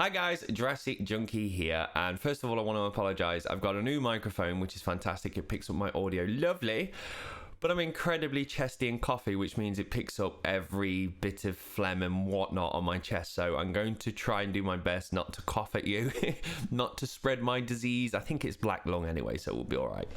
Hi guys, Jurassic Junkie here, and first of all I want to apologise. I've got a new microphone which is fantastic, it picks up my audio lovely, but I'm incredibly chesty and coughy, which means it picks up every bit of phlegm and whatnot on my chest, so I'm going to try and do my best not to cough at you, not to spread my disease. I think it's black lung anyway, so we'll be alright.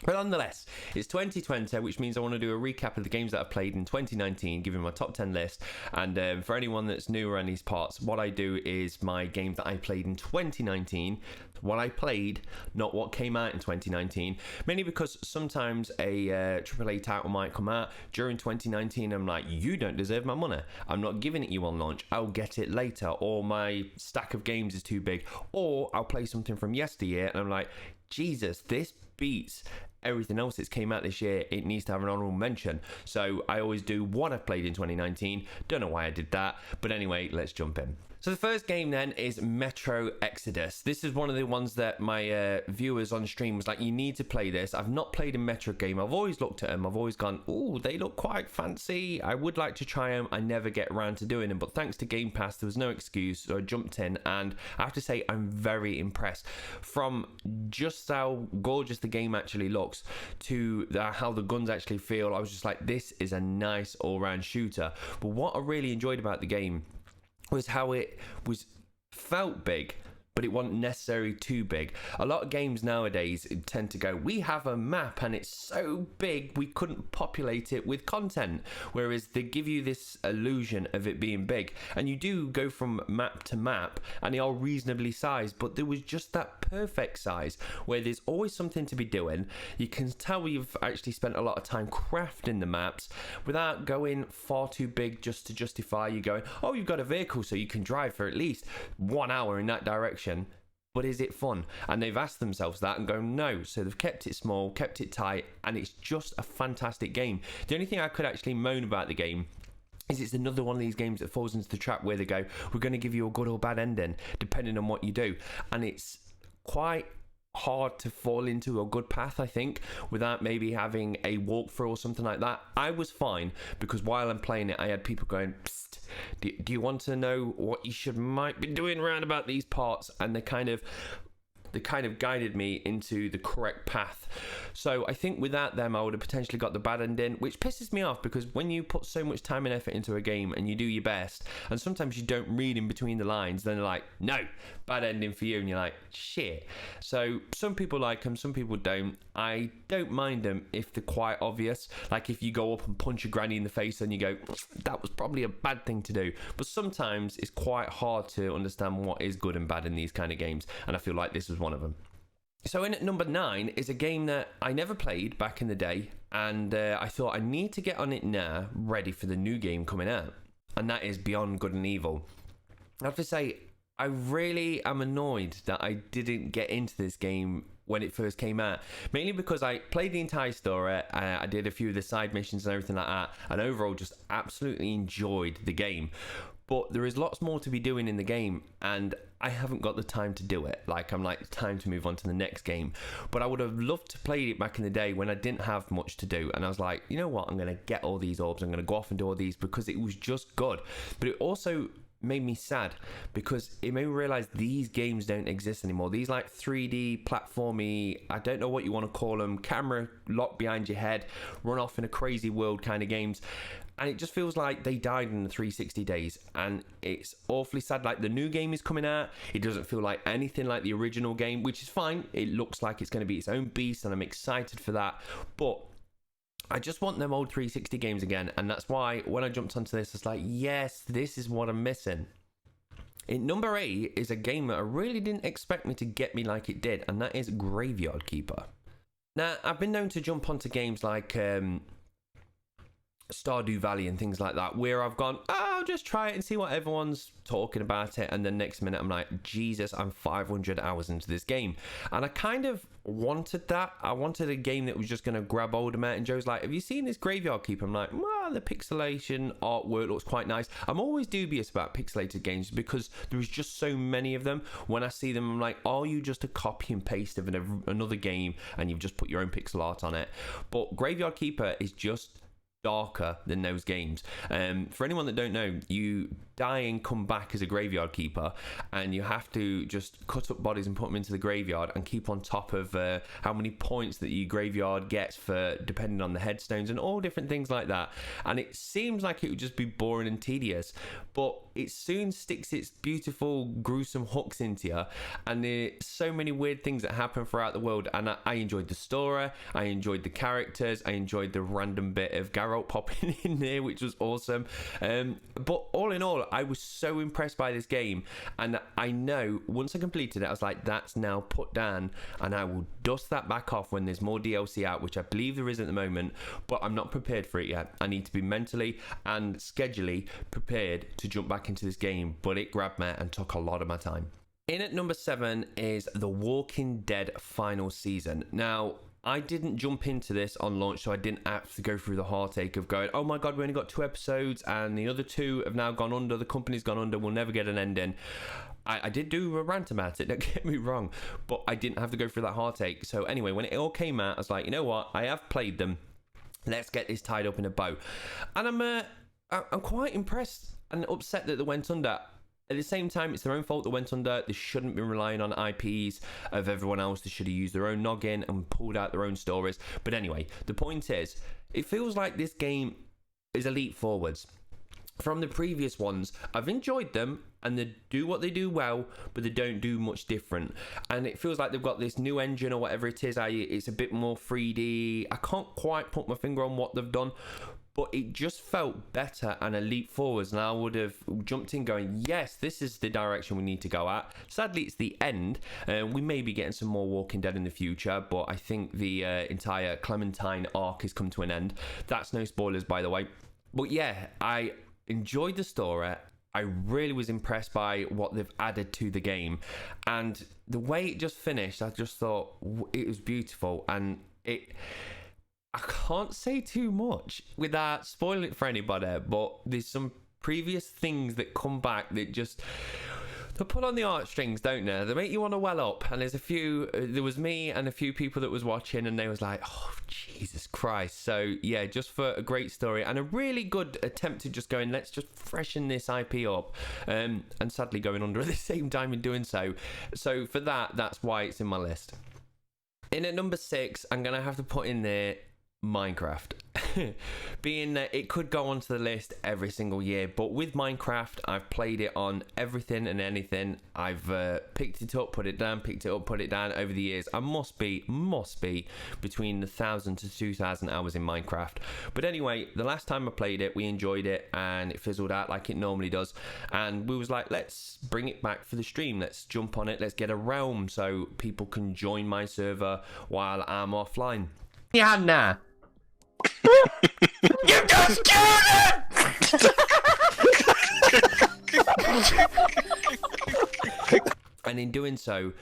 But nonetheless, it's 2020, which means I want to do a recap of the games that I've played in 2019, giving my top 10 list. And for anyone that's new around these parts, what I do is my game that I played in 2019, what I played, not what came out in 2019. Mainly because sometimes a AAA title might come out during 2019. I'm like, you don't deserve my money. I'm not giving it you on launch. I'll get it later. Or my stack of games is too big. Or I'll play something from yesteryear and I'm like, Jesus, this beats everything else that's came out this year. It needs to have an honorable mention. So I always do what I've played in 2019. Don't know why I did that, but anyway, let's jump in. So the first game then is Metro Exodus. This is one of the ones that my viewers on stream was like, you need to play this. I've not played a Metro game. I've always looked at them. I've always gone, oh, they look quite fancy. I would like to try them. I never get around to doing them, but thanks to Game Pass, there was no excuse, so I jumped in, and I have to say I'm very impressed. From just how gorgeous the game actually looks to how the guns actually feel, I was just like, this is a nice all-round shooter. But what I really enjoyed about the game was how it felt big, but it wasn't necessarily too big. A lot of games nowadays tend to go, we have a map and it's so big we couldn't populate it with content, whereas they give you this illusion of it being big, and you do go from map to map and they are reasonably sized, but there was just that perfect size where there's always something to be doing. You can tell you've actually spent a lot of time crafting the maps without going far too big just to justify you going, oh, you've got a vehicle so you can drive for at least 1 hour in that direction. But is it fun? And they've asked themselves that and go, no. So they've kept it small, kept it tight, and it's just a fantastic game. The only thing I could actually moan about the game is it's another one of these games that falls into the trap where they go, we're going to give you a good or bad ending depending on what you do. And it's quite hard to fall into a good path, I think, without maybe having a walkthrough or something like that. I was fine because while I'm playing it, I had people going, psst, do you want to know what you might be doing around about these parts? And they kind of guided me into the correct path. So I think without them, I would have potentially got the bad ending, which pisses me off because when you put so much time and effort into a game and you do your best, and sometimes you don't read in between the lines, then they're like, no, bad ending for you. And you're like, shit. So some people like them, some people don't. I don't mind them if they're quite obvious. Like if you go up and punch a granny in the face and you go, that was probably a bad thing to do. But sometimes it's quite hard to understand what is good and bad in these kind of games. And I feel like this was one of them. So in at number 9 is a game that I never played back in the day, and I thought I need to get on it now, ready for the new game coming out, and that is Beyond Good and Evil. I have to say, I really am annoyed that I didn't get into this game when it first came out, mainly because I played the entire story, I did a few of the side missions and everything like that, and overall just absolutely enjoyed the game. But there is lots more to be doing in the game, and I haven't got the time to do it. Like, I'm like, time to move on to the next game. But I would have loved to play it back in the day when I didn't have much to do. And I was like, you know what? I'm going to get all these orbs. I'm going to go off and do all these because it was just good. But it also made me sad because it made me realize these games don't exist anymore. These like 3D platformy, I don't know what you want to call them, camera locked behind your head, run off in a crazy world kind of games. And it just feels like they died in the 360 days, and it's awfully sad. Like, the new game is coming out, it doesn't feel like anything like the original game, which is fine. It looks like it's going to be its own beast, and I'm excited for that. But I just want them old 360 games again, and that's why when I jumped onto this, it's like, yes, this is what I'm missing. In number 8 is a game that I really didn't expect me to get me like it did, and that is Graveyard Keeper. Now, I've been known to jump onto games like Stardew Valley and things like that, where I've gone, I'll just try it and see what everyone's talking about it, and the next minute I'm like, Jesus, I'm 500 hours into this game. And I kind of wanted that. I wanted a game that was just going to grab hold of me. And Joe's like, have you seen this Graveyard Keeper? I'm like, well, the pixelation artwork looks quite nice. I'm always dubious about pixelated games because there's just so many of them. When I see them, I'm like, are you just a copy and paste of another game and you've just put your own pixel art on it? But Graveyard Keeper is just darker than those games. For anyone that don't know, you die and come back as a graveyard keeper, and you have to just cut up bodies and put them into the graveyard and keep on top of how many points that your graveyard gets for depending on the headstones and all different things like that. And it seems like it would just be boring and tedious, but it soon sticks its beautiful gruesome hooks into you, and there's so many weird things that happen throughout the world. And I enjoyed the story, I enjoyed the characters, I enjoyed the random bit of Geralt popping in there, which was awesome. But all in all, I was so impressed by this game, and I know once I completed it, I was like, that's now put down, and I will dust that back off when there's more DLC out, which I believe there is at the moment, but I'm not prepared for it yet. I need to be mentally and schedulally prepared to jump back into this game, but it grabbed me and took a lot of my time. In at number 7 is The Walking Dead final season. Now, I didn't jump into this on launch, so I didn't have to go through the heartache of going, oh my god, we only got 2 episodes and the other 2 have now gone under, the company's gone under, we'll never get an ending. I did do a rant about it, don't get me wrong, but I didn't have to go through that heartache. So anyway, when it all came out, I was like, you know what, I have played them, let's get this tied up in a bow. And I'm quite impressed and upset that they went under. At the same time, it's their own fault they went under. They shouldn't be relying on IPs of everyone else. They should have used their own noggin and pulled out their own stories. But anyway, the point is, it feels like this game is a leap forwards from the previous ones. I've enjoyed them, and they do what they do well, but they don't do much different. And it feels like they've got this new engine or whatever it is. It's a bit more 3D. I can't quite put my finger on what they've done, but it just felt better and a leap forwards, and I would have jumped in going, yes, this is the direction we need to go at. Sadly, it's the end. We may be getting some more Walking Dead in the future, but I think the entire Clementine arc has come to an end. That's no spoilers, by the way. But yeah, I enjoyed the story. I really was impressed by what they've added to the game, and the way it just finished, I just thought it was beautiful. And I can't say too much without spoiling it for anybody, but there's some previous things that come back that just, they pull on the heartstrings, don't they? They make you want to well up. And there was me and a few people that was watching, and they was like, oh, Jesus Christ. So yeah, just for a great story and a really good attempt to just going, let's just freshen this IP up, and sadly going under at the same time in doing so. So for that's why it's in my list. In at number 6, I'm going to have to put in there Minecraft. Being that it could go onto the list every single year, but with Minecraft, I've played it on everything and anything. I've picked it up, put it down, picked it up, put it down over the years. I must be between 1,000 to 2,000 hours in Minecraft. But anyway, the last time I played it, we enjoyed it, and it fizzled out like it normally does, and we was like, let's bring it back for the stream, let's jump on it, let's get a realm so people can join my server while I'm offline. Yeah, nah. You just killed it! And in doing so,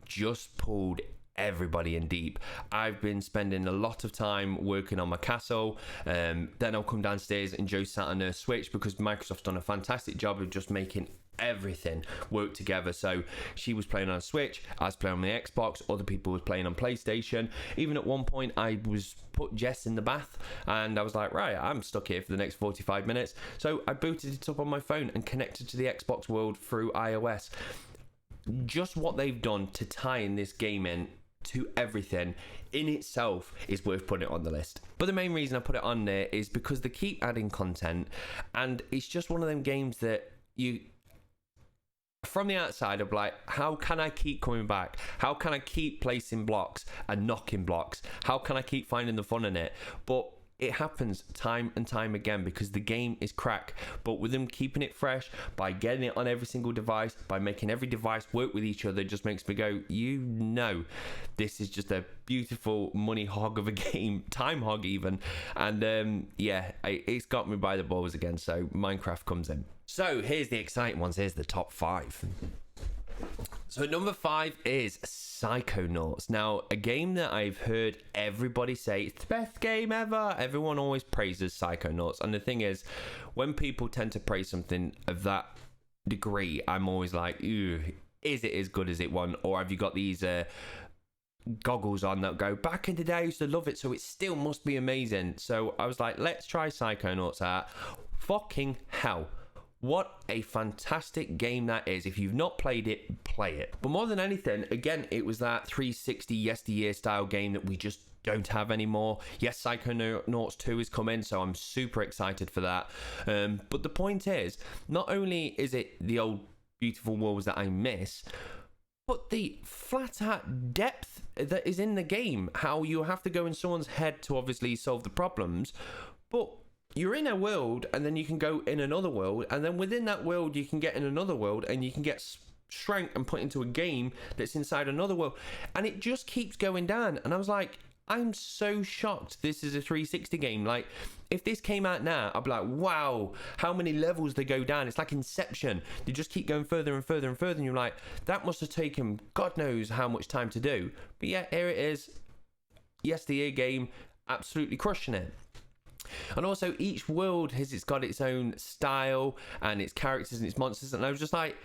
just pulled everybody in deep. I've been spending a lot of time working on my castle, then I'll come downstairs and Joe sat on her Switch, because Microsoft's done a fantastic job of just making everything work together. So she was playing on a Switch, I was playing on the Xbox, other people was playing on PlayStation. Even at one point I was put Jess in the bath, and I was like, right, I'm stuck here for the next 45 minutes. So I booted it up on my phone and connected to the Xbox world through iOS. Just what they've done to tie in this game in to everything in itself is worth putting it on the list. But the main reason I put it on there is because they keep adding content, and it's just one of them games that you, from the outside, of like, how can I keep coming back? How can I keep placing blocks and knocking blocks? How can I keep finding the fun in it? But it happens time and time again because the game is crack. But with them keeping it fresh, by getting it on every single device, by making every device work with each other, just makes me go, you know, this is just a beautiful money hog of a game, time hog even. And yeah, it's got me by the balls again. So Minecraft comes in. So here's the exciting ones. Here's the top 5. So number 5 is Psychonauts. Now, a game that I've heard everybody say it's the best game ever. Everyone always praises Psychonauts. And the thing is, when people tend to praise something of that degree, I'm always like, ew, is it as good as it won? Or have you got these goggles on that go, back in the day I used to love it, so it still must be amazing. So I was like, let's try Psychonauts out. Fucking hell. What a fantastic game that is. If you've not played it, play it. But more than anything, again, it was that 360 yesteryear style game that we just don't have anymore. Yes, Psychonauts 2 is coming, so I'm super excited for that. But the point is, not only is it the old beautiful worlds that I miss, but the flat out depth that is in the game, how you have to go in someone's head to obviously solve the problems, but you're in a world and then you can go in another world, and then within that world you can get in another world, and you can get shrank and put into a game that's inside another world, and it just keeps going down. And I was like, I'm so shocked this is a 360 game. Like, if this came out now, I'd be like, wow, how many levels they go down. It's like Inception. They just keep going further and further and further, and you're like, that must have taken God knows how much time to do. But yeah, here it is. Yesteryear game, absolutely crushing it. And also, each world it's got its own style and its characters and its monsters, and I was just like,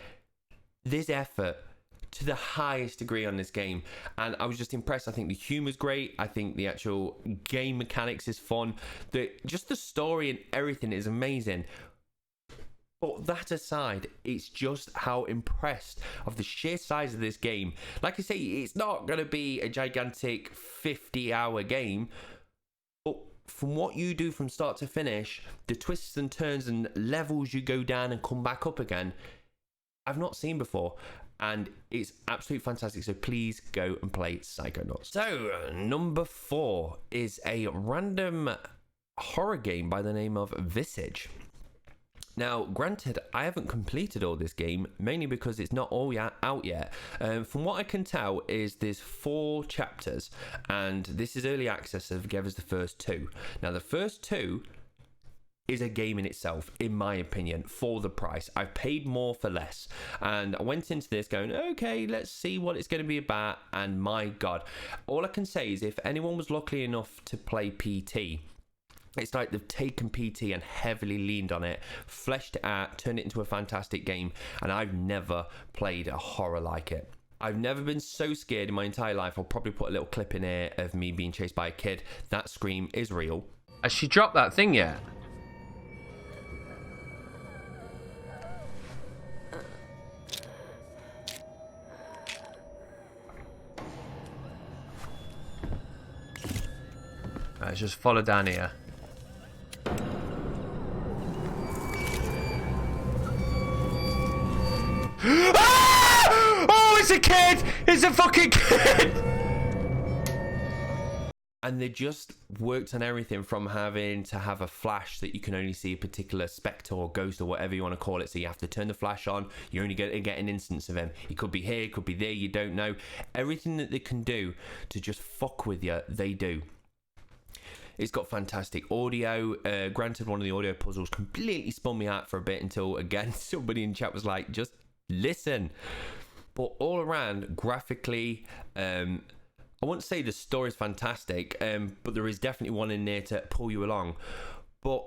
there's effort to the highest degree on this game, and I was just impressed. I think the humor's great. I think the actual game mechanics is fun. Just the story and everything is amazing. But that aside, it's just how impressed of the sheer size of this game. Like I say, it's not going to be a gigantic 50-hour game, but from what you do from start to finish, the twists and turns and levels you go down and come back up again, I've not seen before, and it's absolutely fantastic. So please go and play Psychonauts. So number 4 is a random horror game by the name of Visage. Now, granted, I haven't completed all this game, mainly because it's not all out yet. From what I can tell is there's 4 chapters, and this is early access, so give us the first 2. Now, the first 2 is a game in itself, in my opinion, for the price. I've paid more for less, and I went into this going, okay, let's see what it's going to be about, and my God, all I can say is if anyone was lucky enough to play PT, it's like they've taken PT and heavily leaned on it, fleshed it out, turned it into a fantastic game, and I've never played a horror like it. I've never been so scared in my entire life. I'll probably put a little clip in here of me being chased by a kid. That scream is real. Has she dropped that thing yet? Let's just follow down here. Ah! Oh, it's a kid! It's a fucking kid! And they just worked on everything from having to have a flash that you can only see a particular spectre or ghost or whatever you want to call it. So you have to turn the flash on. You only get an instance of him. He could be here, could be there, you don't know. Everything that they can do to just fuck with you, they do. It's got fantastic audio. Granted, one of the audio puzzles completely spun me out for a bit until, again, somebody in chat was like, just listen. But all around, graphically, I wouldn't say the story's fantastic, but there is definitely one in there to pull you along. But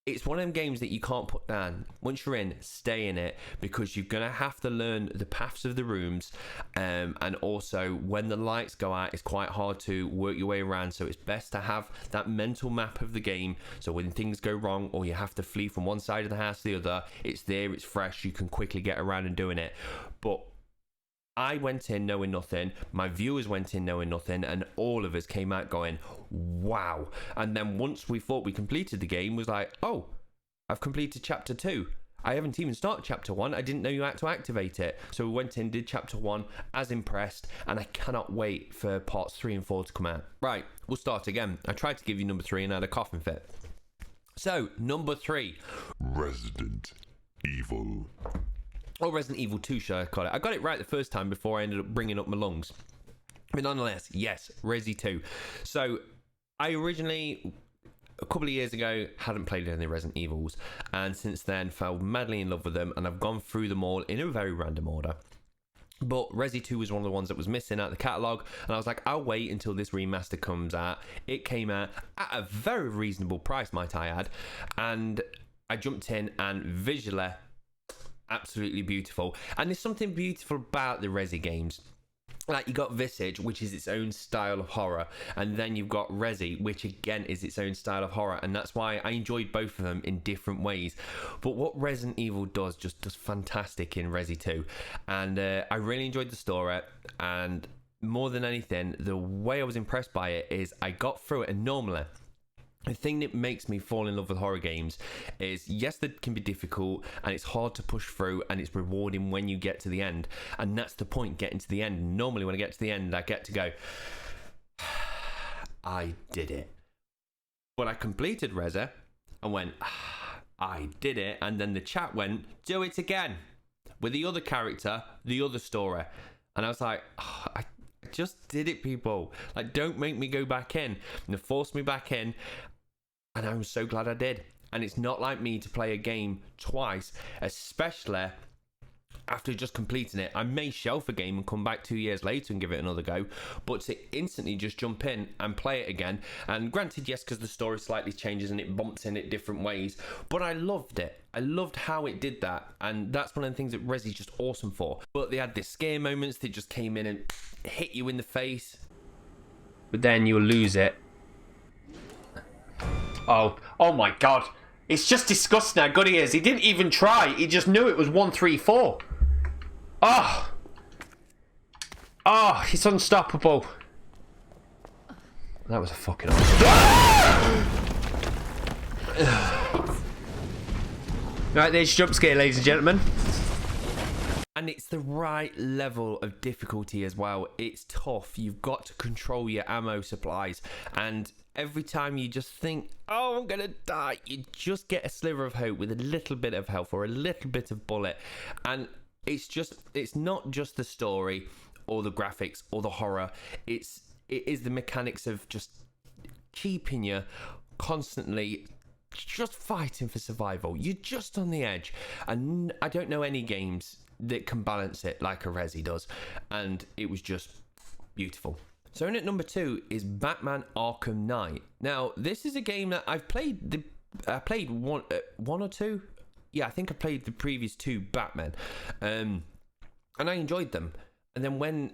it's one of them games that you can't put down. Once you're in, stay in it, because you're going to have to learn the paths of the rooms, and also when the lights go out, it's quite hard to work your way around. So it's best to have that mental map of the game, so when things go wrong or you have to flee from one side of the house to the other, it's there, it's fresh, you can quickly get around and doing it. But I went in knowing nothing, my viewers went in knowing nothing, and all of us came out going, wow. And then once we thought we completed the game, was like, oh, I've completed chapter 2. I haven't even started chapter 1. I didn't know you had to activate it. So we went in, did chapter 1, as impressed, and I cannot wait for parts 3 and 4 to come out. Right, we'll start again. I tried to give you number 3 and I had a coughing fit. So, number 3. Resident Evil. Or Resident Evil 2, should I call it? I got it right the first time before I ended up bringing up my lungs. But nonetheless, yes, Resi 2. So, I originally, a couple of years ago, hadn't played any of the Resident Evils, and since then fell madly in love with them, and I've gone through them all in a very random order. But Resi 2 was one of the ones that was missing out of the catalogue, and I was like, I'll wait until this remaster comes out. It came out at a very reasonable price, might I add, and I jumped in, and visually, absolutely beautiful. And there's something beautiful about the Resi games. like you got Visage, which is its own style of horror, and then you've got Resi, which again is its own style of horror, and that's why I enjoyed both of them in different ways. But what Resident Evil does fantastic in Resi 2, and I really enjoyed the story, and more than anything, the way I was impressed by it is I got through it, and normally the thing that makes me fall in love with horror games is, yes, they can be difficult and it's hard to push through, and it's rewarding when you get to the end. And that's the point, getting to the end. Normally when I get to the end, I get to go, I did it. But I completed Reza and went, I did it. And then the chat went, do it again with the other character, the other story. And I was like, I just did it, people. Like, don't make me go back in. And they forced me back in, and I'm so glad I did. And it's not like me to play a game twice, especially after just completing it. I may shelf a game and come back 2 years later and give it another go, but to instantly just jump in and play it again, and granted, yes, because the story slightly changes and it bumps in it different ways, but I loved it. I loved how it did that, and that's one of the things that Resi's just awesome for. But they had this scare moments that just came in and hit you in the face, but then you'll lose it. Oh my god. It's just disgusting how good he is. He didn't even try. He just knew it was 1, 3, 4. Oh, it's unstoppable. That was a fucking awesome. Right, there's jump scare, ladies and gentlemen. And it's the right level of difficulty as well. It's tough. You've got to control your ammo supplies, and every time you just think, oh, I'm gonna die, you just get a sliver of hope with a little bit of health or a little bit of bullet. And it's not just the story or the graphics or the horror. It is the mechanics of just keeping you constantly just fighting for survival. You're just on the edge, and I don't know any games that can balance it like a Resi does, and it was just beautiful. So in at number 2 is Batman Arkham Knight. Now, this is a game that I've played. I played one or two. Yeah, I think I played the previous 2 Batman, and I enjoyed them. And then when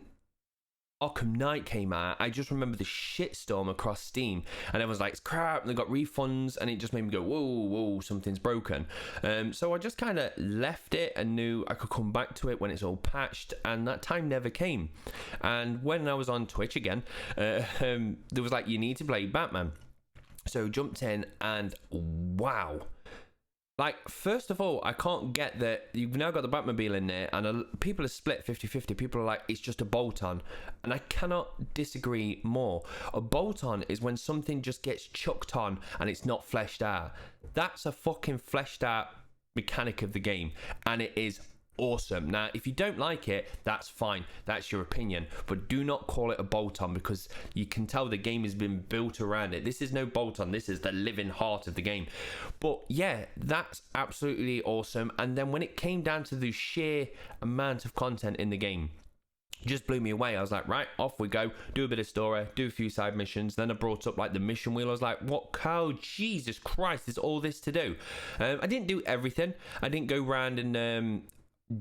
Arkham Knight came out, I just remember the shitstorm across Steam, and everyone's like, it's crap, and they got refunds, and it just made me go, whoa, something's broken. So I just kind of left it and knew I could come back to it when it's all patched, and that time never came. And when I was on Twitch again, there was like, you need to play Batman. So jumped in, and wow. Like, first of all, I can't get that you've now got the Batmobile in there, and people are split 50-50. People are like, it's just a bolt-on. And I cannot disagree more. A bolt-on is when something just gets chucked on and it's not fleshed out. That's a fucking fleshed out mechanic of the game, and it is awesome. Now, if you don't like it, that's fine. That's your opinion. But do not call it a bolt-on, because you can tell the game has been built around it. This is no bolt-on. This is the living heart of the game. But yeah, that's absolutely awesome. And then when it came down to the sheer amount of content in the game, it just blew me away. I was like, right, off we go. Do a bit of story, do a few side missions. Then I brought up like the mission wheel. I was like, what cow? Jesus Christ, there's all this to do. I didn't do everything. I didn't go around and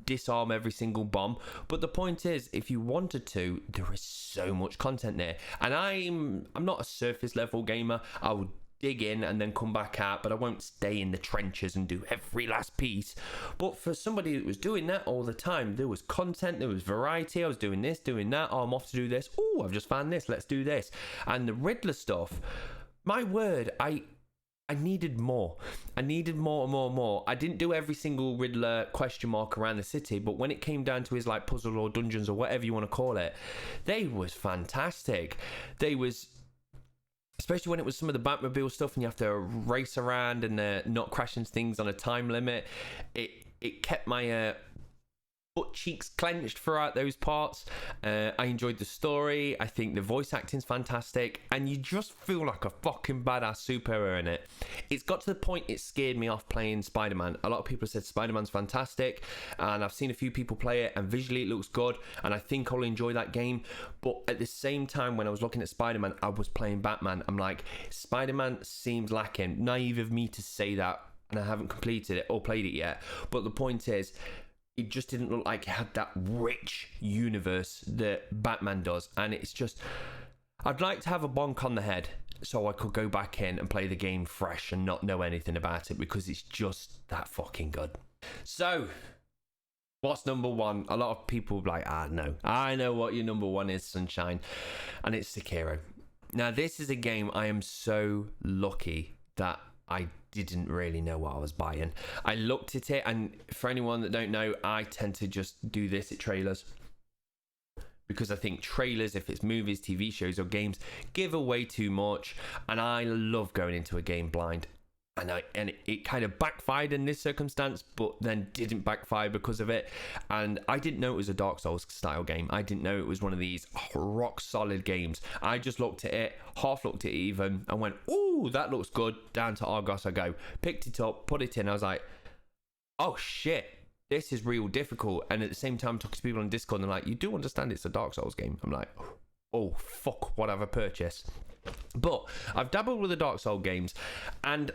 disarm every single bomb, but the point is, if you wanted to, there is so much content there. And I'm not a surface level gamer. I will dig in and then come back out, but I won't stay in the trenches and do every last piece. But for somebody that was doing that all the time, there was content, there was variety. I was doing this, doing that. Oh, I'm off to do this. Oh, I've just found this, let's do this. And the Riddler stuff, my word, I needed more. I needed more. I didn't do every single Riddler question mark around the city, but when it came down to his like puzzle or dungeons or whatever you want to call it, they was fantastic. They was, especially when it was some of the Batmobile stuff and you have to race around and not crash into things on a time limit. It kept my butt cheeks clenched throughout those parts. I enjoyed the story. I think the voice acting's fantastic, and you just feel like a fucking badass superhero in it. It's got to the point it scared me off playing Spider-Man. A lot of people said Spider-Man's fantastic, and I've seen a few people play it, and visually it looks good, and I think I'll enjoy that game. But at the same time, when I was looking at Spider-Man, I was playing Batman. I'm like, Spider-Man seems lacking. Naive of me to say that, and I haven't completed it or played it yet. But the point is, it just didn't look like it had that rich universe that Batman does. And it's just, I'd like to have a bonk on the head so I could go back in and play the game fresh and not know anything about it, because it's just that fucking good. So, what's number one? A lot of people are like, no, I know what your number one is, Sunshine. And it's Sekiro. Now, this is a game I am so lucky that I didn't really know what I was buying. I looked at it, and for anyone that don't know, I tend to just do this at trailers, because I think trailers, if it's movies, TV shows or games, give away too much, and I love going into a game blind. And it kind of backfired in this circumstance, but then didn't backfire because of it. And I didn't know it was a Dark Souls style game. I didn't know it was one of these rock solid games. I just looked at it, half looked at it even, and went, ooh, that looks good. Down to Argos I go. Picked it up, put it in. I was like, oh shit, this is real difficult. And at the same time, talking to people on Discord, and they're like, you do understand it's a Dark Souls game? I'm like, oh fuck, what have I purchased? But I've dabbled with the Dark Souls games, and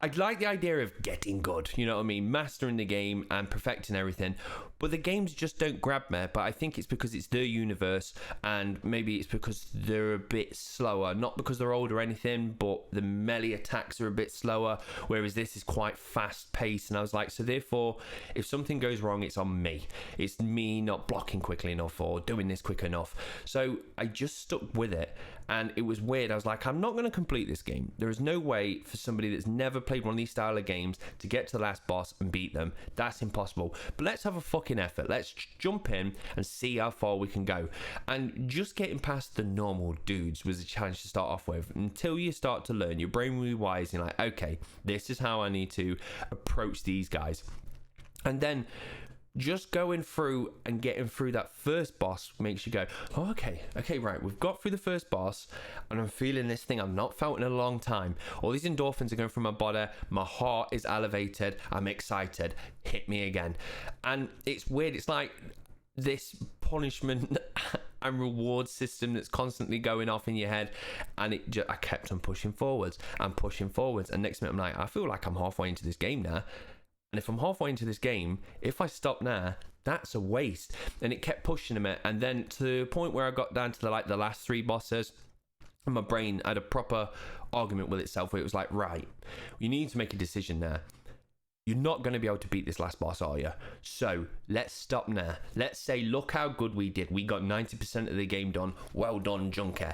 I'd like the idea of getting good, you know what I mean? Mastering the game and perfecting everything. But the games just don't grab me. But I think it's because it's their universe, and maybe it's because they're a bit slower. Not because they're old or anything, but the melee attacks are a bit slower, whereas this is quite fast paced. And I was like, so therefore, if something goes wrong, it's on me. It's me not blocking quickly enough or doing this quick enough. So I just stuck with it. And it was weird. I was like, I'm not going to complete this game. There is no way for somebody that's never played one of these style of games to get to the last boss and beat them. That's impossible. But let's have a fucking effort. Let's jump in and see how far we can go. And just getting past the normal dudes was a challenge to start off with. Until you start to learn, your brain will be wise. And you're like, okay, this is how I need to approach these guys. And then just going through and getting through that first boss makes you go, oh, okay, right, we've got through the first boss, and I'm feeling this thing I've not felt in a long time. All these endorphins are going through my body, my heart is elevated, I'm excited, hit me again. And it's weird, it's like this punishment and reward system that's constantly going off in your head, and I kept on pushing forwards, and next minute I'm like, I feel like I'm halfway into this game now. And if I'm halfway into this game, if I stop now, that's a waste. And it kept pushing a minute. And then to the point where I got down to the last three bosses, and my brain had a proper argument with itself where it was like, right, you need to make a decision now. You're not going to be able to beat this last boss, are you? So let's stop now. Let's say, look how good we did. We got 90% of the game done. Well done, Junkie.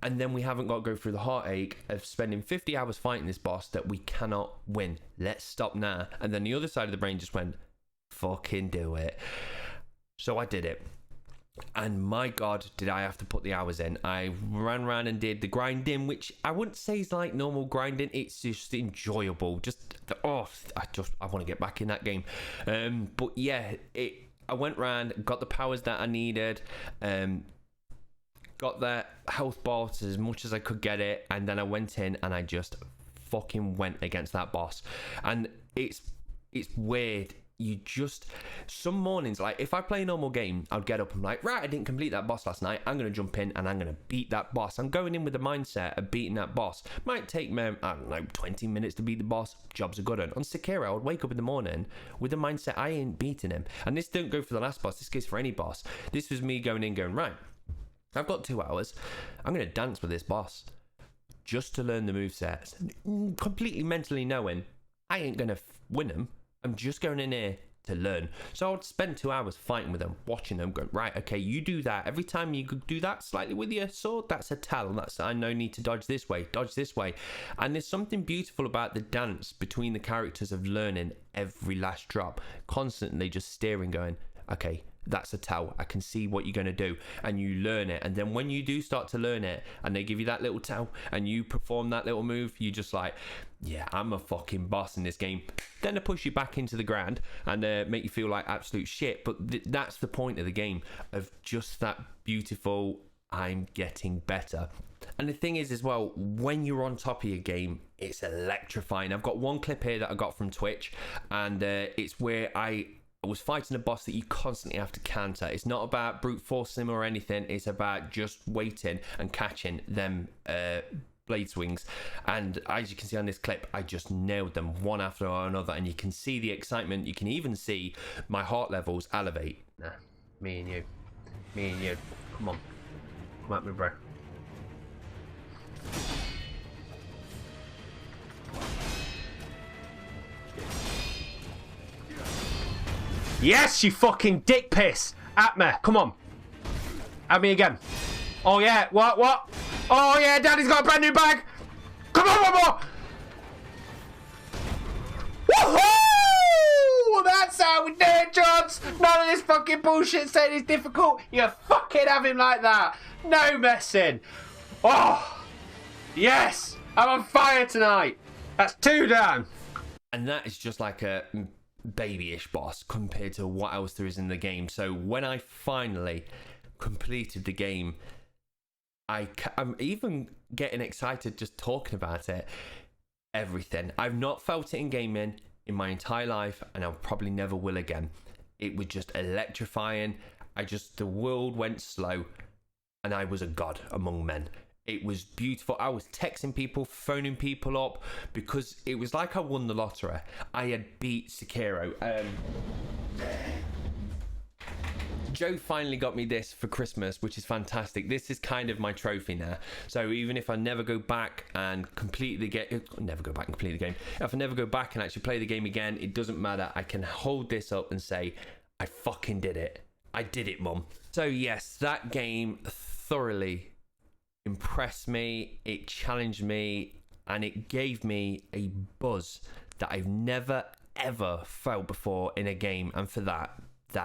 And then we haven't got to go through the heartache of spending 50 hours fighting this boss that we cannot win. Let's stop now. And then the other side of the brain just went, fucking do it. So I did it. And my God, did I have to put the hours in. I ran around and did the grinding, which I wouldn't say is like normal grinding. It's just enjoyable. I want to get back in that game. But yeah, I went around, got the powers that I needed, got that health bar as much as I could get it, and then I went in and I just fucking went against that boss. And it's weird. Some mornings, like if I play a normal game, I'd get up and like, right, I didn't complete that boss last night, I'm going to jump in and I'm going to beat that boss. I'm going in with the mindset of beating that boss. Might take me, 20 minutes to beat the boss. Job's a good one. On Sekiro, I would wake up in the morning with the mindset I ain't beating him. And this don't go for the last boss, this goes for any boss. This was me going in going, right, I've got 2 hours. I'm going to dance with this boss just to learn the movesets. Completely mentally knowing I ain't going to win them. I'm just going in here to learn. So I'd spend 2 hours fighting with them, watching them, going, right, okay, you do that. Every time you do that slightly with your sword, that's a talent. I know need to dodge this way. And there's something beautiful about the dance between the characters of learning every last drop. Constantly just steering, going, okay, that's a towel. I can see what you're going to do, and you learn it. And then when you do start to learn it and they give you that little towel and you perform that little move, you just like, yeah, I'm a fucking boss in this game. Then they push you back into the ground and make you feel like absolute shit. But that's the point of the game, of just that beautiful, I'm getting better. And the thing is as well, when you're on top of your game, it's electrifying. I've got one clip here that I got from Twitch, and it's where I was fighting a boss that you constantly have to counter. It's not about brute force him or anything. It's about just waiting and catching them blade swings, and as you can see on this clip, I just nailed them one after another, and you can see the excitement. You can even see my heart levels elevate. Nah, me and you, come on, come at me, bro. Yes, you fucking dick piss! At me, come on. At me again. Oh yeah, what? Oh yeah, Daddy's got a brand new bag! Come on, one more! Woohoo! That's how we do it, Johns! None of this fucking bullshit saying it's difficult. You fucking have him like that. No messing. Oh! Yes! I'm on fire tonight! That's 2 down! And that is just like a babyish boss compared to what else there is in the game. So when I finally completed the game, I'm even getting excited just talking about it. Everything. I've not felt it in gaming in my entire life, and I probably never will again. It was just electrifying. The world went slow, and I was a god among men. It was beautiful. I was texting people, phoning people up, because it was like I won the lottery. I had beat Sekiro. Joe finally got me this for Christmas, which is fantastic. This is kind of my trophy now. So even if I never go back and complete the game, if I never go back and actually play the game again, it doesn't matter. I can hold this up and say, I fucking did it. I did it, Mum. So yes, that game thoroughly impressed me. It challenged me, and it gave me a buzz that I've never ever felt before in a game, and for that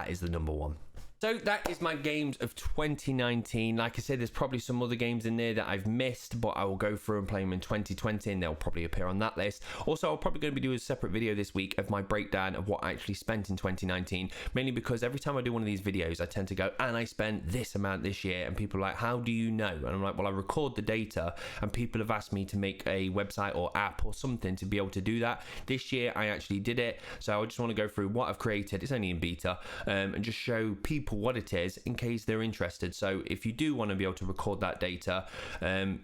is the number one. So that is my games of 2019. Like I said, there's probably some other games in there that I've missed, but I will go through and play them in 2020, and they'll probably appear on that list. Also, I'm probably going to be doing a separate video this week of my breakdown of what I actually spent in 2019, mainly because every time I do one of these videos, I tend to go, and I spent this amount this year, and people are like, how do you know? And I'm like, well, I record the data, and people have asked me to make a website or app or something to be able to do that. This year, I actually did it, so I just want to go through what I've created. It's only in beta, and just show people what it is in case they're interested. So if you do want to be able to record that data,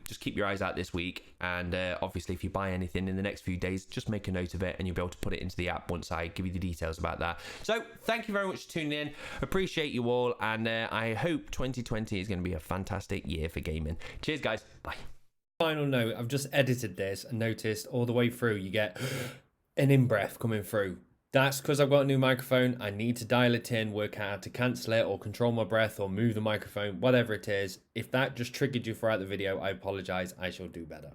just keep your eyes out this week, and obviously if you buy anything in the next few days, just make a note of it and you'll be able to put it into the app once I give you the details about that. So thank you very much for tuning in. Appreciate you all, and I hope 2020 is going to be a fantastic year for gaming. Cheers guys, bye. Final note, I've just edited this and noticed all the way through you get an in-breath coming through. That's because I've got a new microphone. I need to dial it in, work out how to cancel it or control my breath or move the microphone, whatever it is. If that just triggered you throughout the video, I apologize. I shall do better.